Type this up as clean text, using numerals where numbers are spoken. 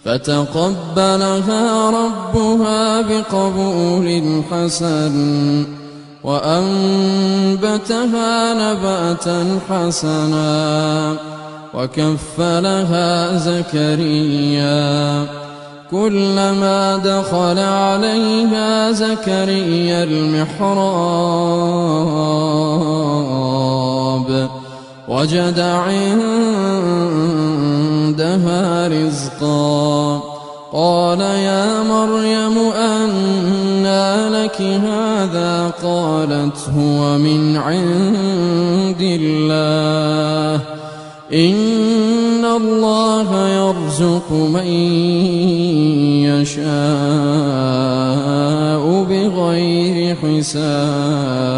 فتقبلها ربها بقبول حسن وأنبتها نباتا حسنا وكفلها زكريا كلما دخل عليها زكريا المحراب وجد عندها رزقا قال يا مريم أنى لك هذا قالت هو من عند الله إن الله يرزق من يشاء بغير حساب